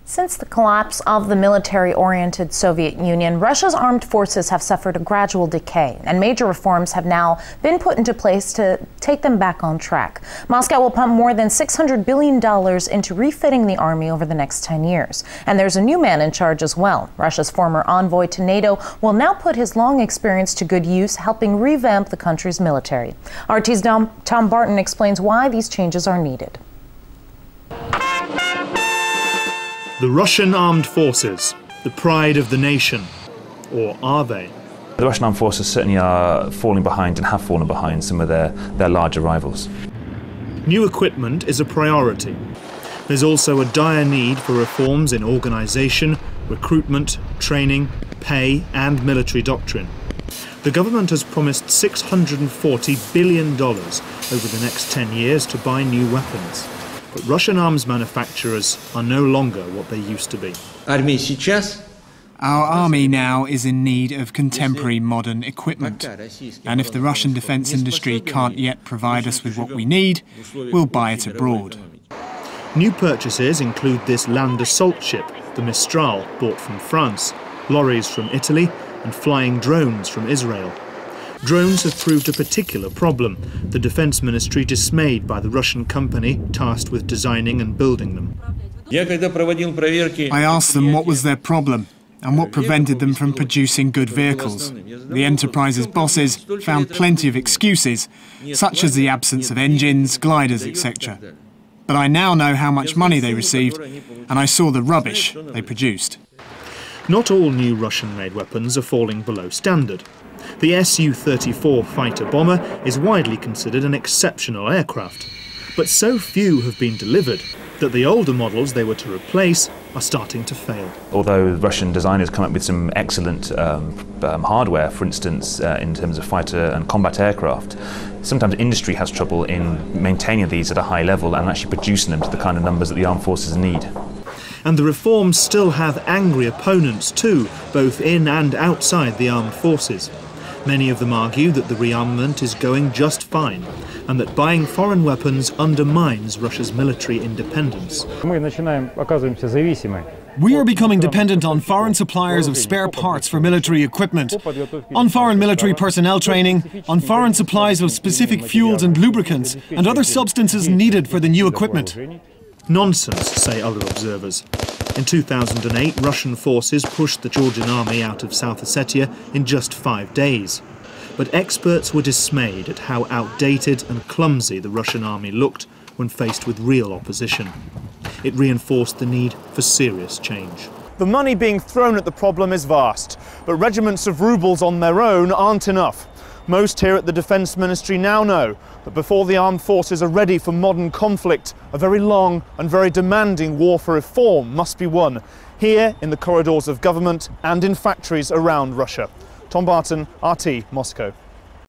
Since the collapse of the military-oriented Soviet Union, Russia's armed forces have suffered a gradual decay, and major reforms have now been put into place to take them back on track. Moscow will pump more than $600 billion into refitting the army over the next 10 years. And there's a new man in charge as well. Russia's former envoy to NATO will now put his long experience to good use, helping revamp the country's military. RT's Tom Barton explains why these changes are needed. The Russian armed forces, the pride of the nation, or are they? The Russian armed forces certainly are falling behind and have fallen behind some of their larger rivals. New equipment is a priority. There's also a dire need for reforms in organisation, recruitment, training, pay and military doctrine. The government has promised $640 billion over the next 10 years to buy new weapons. But Russian arms manufacturers are no longer what they used to be. Our army now is in need of contemporary modern equipment. And if the Russian defence industry can't yet provide us with what we need, we'll buy it abroad. New purchases include this land assault ship, the Mistral, bought from France, lorries from Italy and flying drones from Israel. Drones have proved a particular problem, the Defence Ministry dismayed by the Russian company tasked with designing and building them. I asked them what was their problem and what prevented them from producing good vehicles. The enterprise's bosses found plenty of excuses, such as the absence of engines, gliders, etc. But I now know how much money they received, and I saw the rubbish they produced. Not all new Russian-made weapons are falling below standard. The Su-34 fighter bomber is widely considered an exceptional aircraft, but so few have been delivered that the older models they were to replace are starting to fail. Although Russian designers come up with some excellent hardware, for instance, in terms of fighter and combat aircraft, sometimes industry has trouble in maintaining these at a high level and actually producing them to the kind of numbers that the armed forces need. And the reforms still have angry opponents too, both in and outside the armed forces. Many of them argue that the rearmament is going just fine, and that buying foreign weapons undermines Russia's military independence. We are becoming dependent on foreign suppliers of spare parts for military equipment, on foreign military personnel training, on foreign supplies of specific fuels and lubricants, and other substances needed for the new equipment. Nonsense, say other observers. In 2008, Russian forces pushed the Georgian army out of South Ossetia in just 5 days. But experts were dismayed at how outdated and clumsy the Russian army looked when faced with real opposition. It reinforced the need for serious change. The money being thrown at the problem is vast, but regiments of rubles on their own aren't enough. Most here at the Defence Ministry now know that before the armed forces are ready for modern conflict, a very long and very demanding war for reform must be won, here in the corridors of government and in factories around Russia. Tom Barton, RT, Moscow.